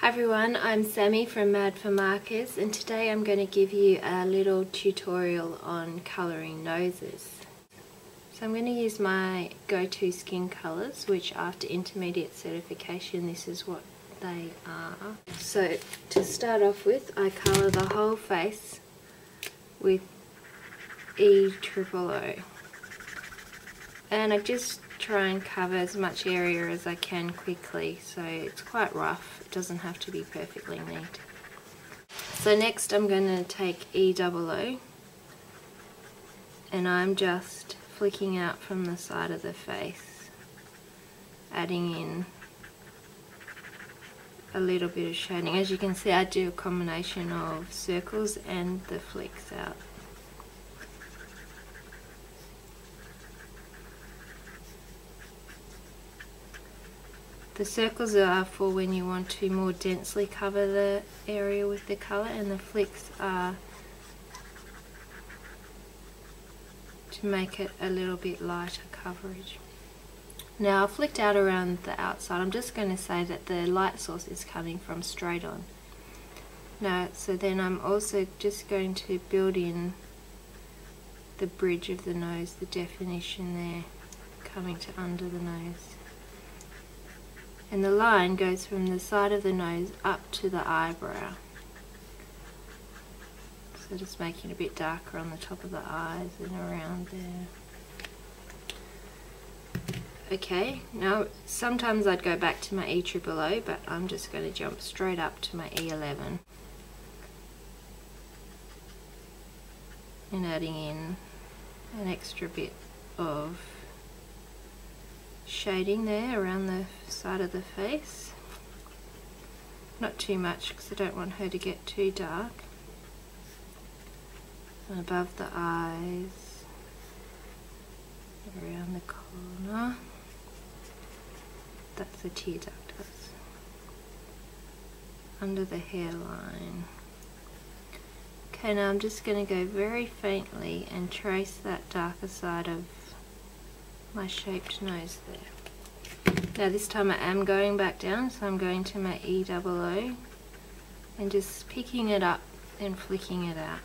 Hi everyone, I'm Sammy from Mad for Markers, and today I'm going to give you a little tutorial on colouring noses. So I'm going to use my go-to skin colours, which after intermediate certification this is what they are. So to start off with, I colour the whole face with E000, and I just try and cover as much area as I can quickly, so it's quite rough, it doesn't have to be perfectly neat. So next I'm going to take E00 and I'm just flicking out from the side of the face, adding in a little bit of shading. As you can see, I do a combination of circles and the flicks out. The circles are for when you want to more densely cover the area with the colour, and the flicks are to make it a little bit lighter coverage. Now I've flicked out around the outside. I'm just going to say that the light source is coming from straight on. Now, so then I'm also just going to build in the bridge of the nose, the definition there, coming to under the nose. And the line goes from the side of the nose up to the eyebrow. So just making it a bit darker on the top of the eyes and around there. Okay, now sometimes I'd go back to my E000, but I'm just going to jump straight up to my E11. And adding in an extra bit of shading there around the side of the face. Not too much because I don't want her to get too dark. And above the eyes, around the corner. That's the tear duct. That's under the hairline. Okay, now I'm just going to go very faintly and trace that darker side of my shaped nose there. Now this time I am going back down, so I'm going to my E00 and just picking it up and flicking it out.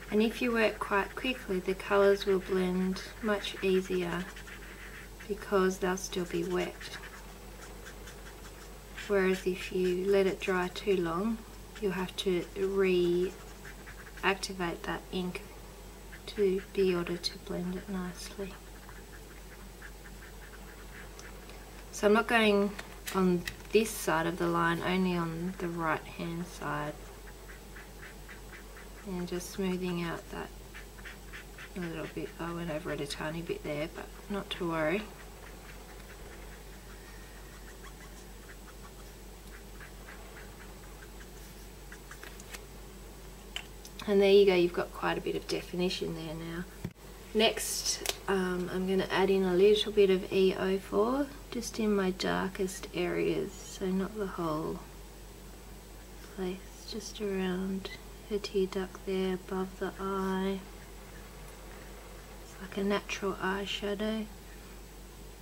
And if you work quite quickly, the colours will blend much easier because they'll still be wet. Whereas if you let it dry too long, you'll have to activate that ink to be able to blend it nicely. So I'm not going on this side of the line, only on the right hand side, and just smoothing out that a little bit. I went over it a tiny bit there, but not to worry. And there you go, you've got quite a bit of definition there now. Next, I'm going to add in a little bit of E04, just in my darkest areas, so not the whole place, just around her tear duct there, above the eye. It's like a natural eyeshadow.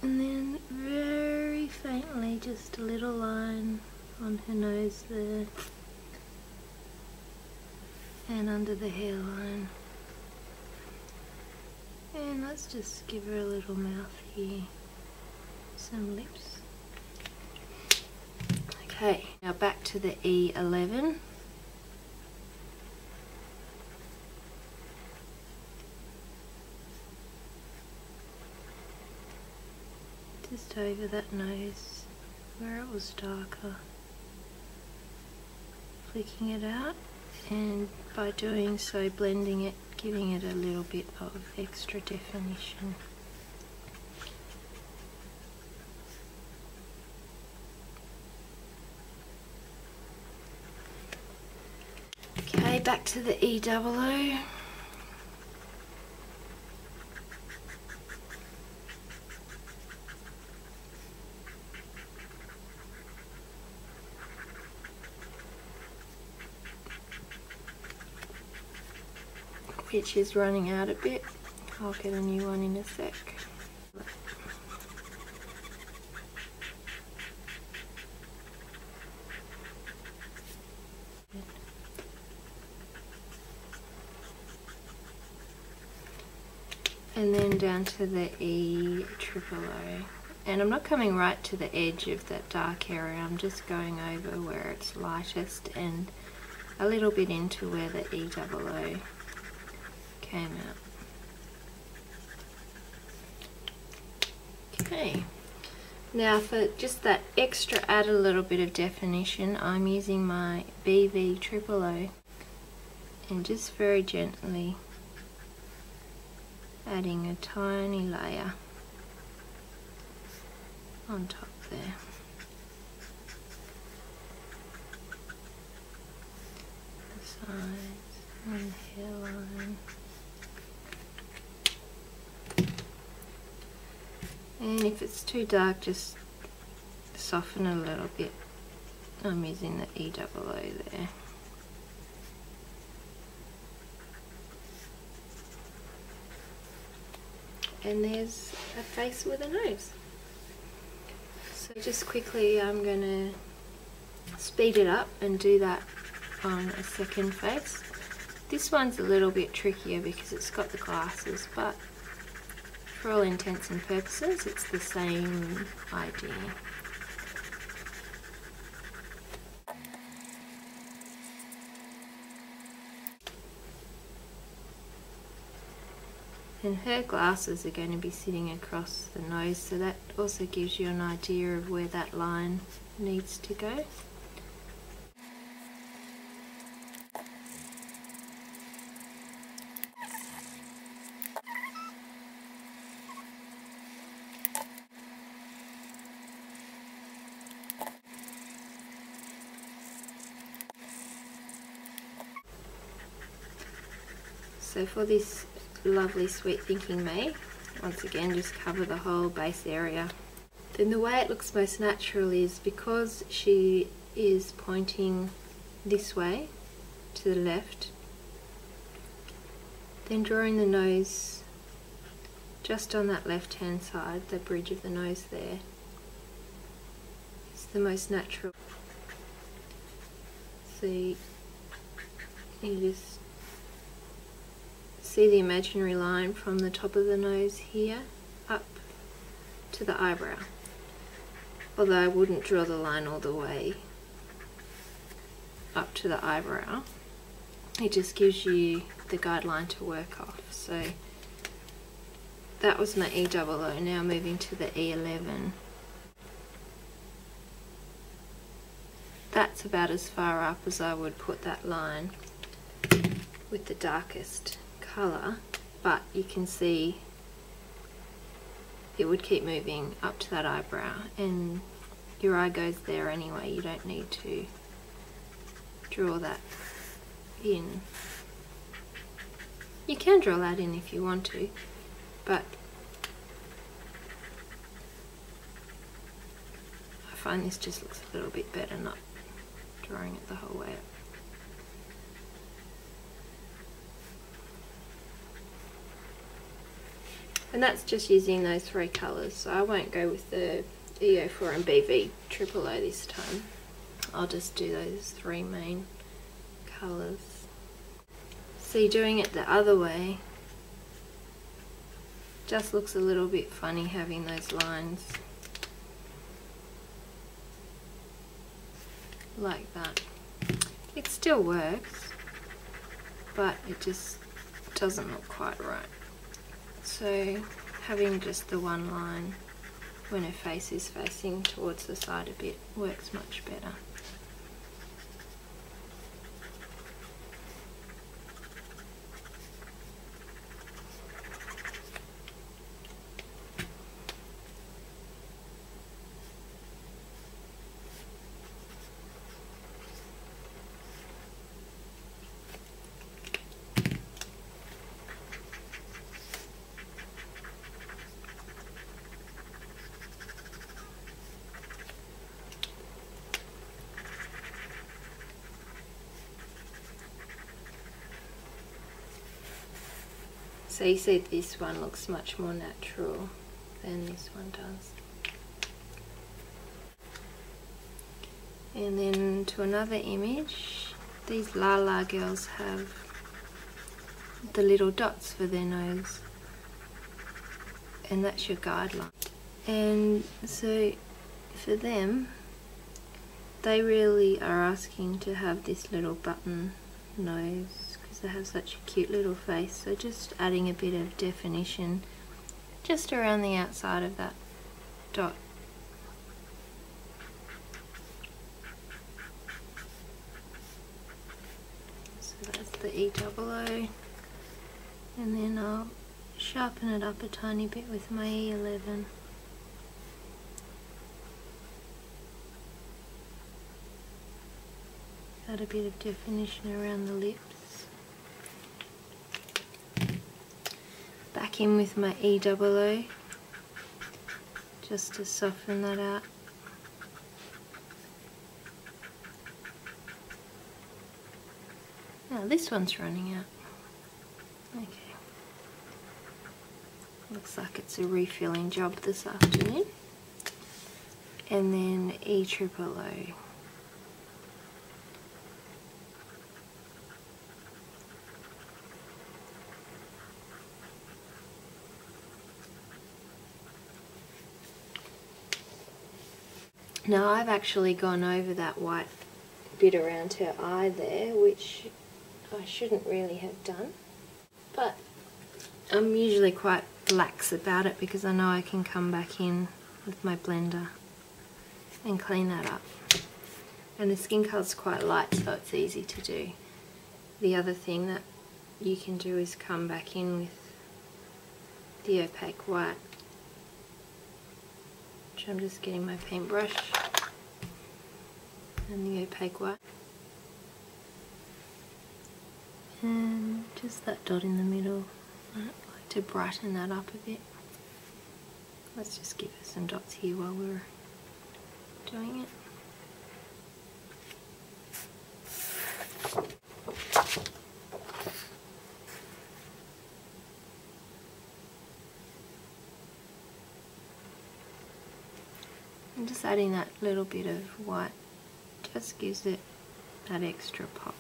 And then very faintly, just a little line on her nose there. And under the hairline. And let's just give her a little mouth here, some lips. Okay, now back to the E11. Just over that nose where it was darker. Flicking it out, and by doing so blending it, giving it a little bit of extra definition. Okay, back to the E00. Which is running out a bit. I'll get a new one in a sec. and then down to the E triple O. And I'm not coming right to the edge of that dark area, I'm just going over where it's lightest and a little bit into where the E double O came out. Okay, now for just that extra add a little bit of definition, I'm using my BV triple O and just very gently adding a tiny layer on top there. The sides and the hairline. And if it's too dark, just soften it a little bit. I'm using the E double O there. And there's a face with a nose. So just quickly I'm going to speed it up and do that on a second face. This one's a little bit trickier because it's got the glasses, but for all intents and purposes it's the same idea. And her glasses are going to be sitting across the nose, so that also gives you an idea of where that line needs to go. So for this lovely sweet thinking May, once again just cover the whole base area. Then the way it looks most natural is because she is pointing this way to the left, then drawing the nose just on that left hand side, the bridge of the nose there, is the most natural. So you just see the imaginary line from the top of the nose here up to the eyebrow. Although I wouldn't draw the line all the way up to the eyebrow, it just gives you the guideline to work off. So that was my E double O, now moving to the E11. That's about as far up as I would put that line with the darkest colour, but you can see it would keep moving up to that eyebrow, and your eye goes there anyway, you don't need to draw that in. You can draw that in if you want to, but I find this just looks a little bit better not drawing it the whole way up. And that's just using those three colours, so I won't go with the E04M BV triple O this time. I'll just do those three main colours. See, doing it the other way just looks a little bit funny having those lines like that. It still works, but it just doesn't look quite right. So having just the one line when her face is facing towards the side a bit works much better. So you see this one looks much more natural than this one does. And then to another image, these Lala girls have the little dots for their nose. and that's your guideline. And so for them, they really are asking to have this little button nose because they have such a cute little face. So just adding a bit of definition just around the outside of that dot. So that's the E00, and then I'll sharpen it up a tiny bit with my E11. Add a bit of definition around the lips. Back in with my E00 just to soften that out. Now this one's running out. Okay. Looks like it's a refilling job this afternoon. And then E00. Now I've actually gone over that white bit around her eye there, which I shouldn't really have done, but I'm usually quite lax about it because I know I can come back in with my blender and clean that up. And the skin colour's quite light, so it's easy to do. The other thing that you can do is come back in with the opaque white, which I'm just getting my paintbrush and the opaque white. And just that dot in the middle, I'd like to brighten that up a bit. Let's just give her some dots here while we're doing it. And just adding that little bit of white just gives it that extra pop.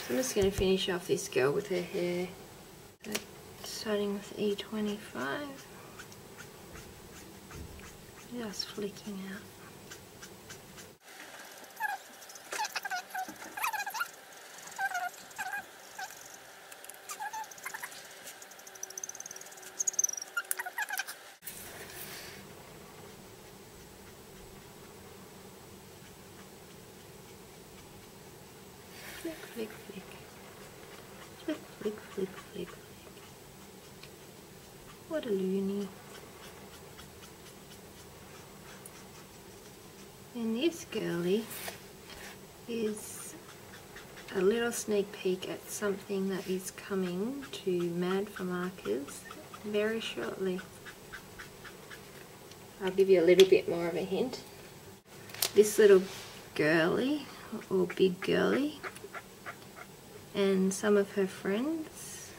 So I'm just going to finish off this girl with her hair. So starting with E25, just flicking out. Flick, flick, flick. Flick, flick, flick, flick, flick. What a loony. And this girly is a little sneak peek at something that is coming to Mad for Markers very shortly. I'll give you a little bit more of a hint. This little girly, or big girly, and some of her friends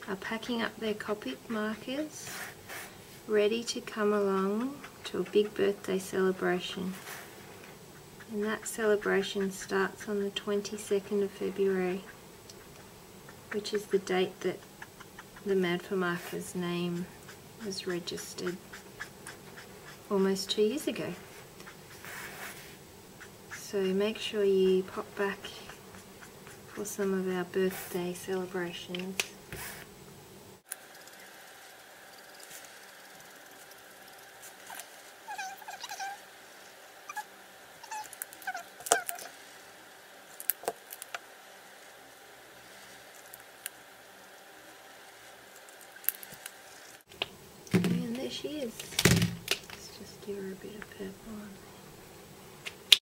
are packing up their Copic markers, ready to come along to a big birthday celebration. And that celebration starts on the 22nd of February, which is the date that the Mad for Markers name was registered almost 2 years ago. So make sure you pop back for some of our birthday celebrations. And there she is. Let's just give her a bit of purple on there.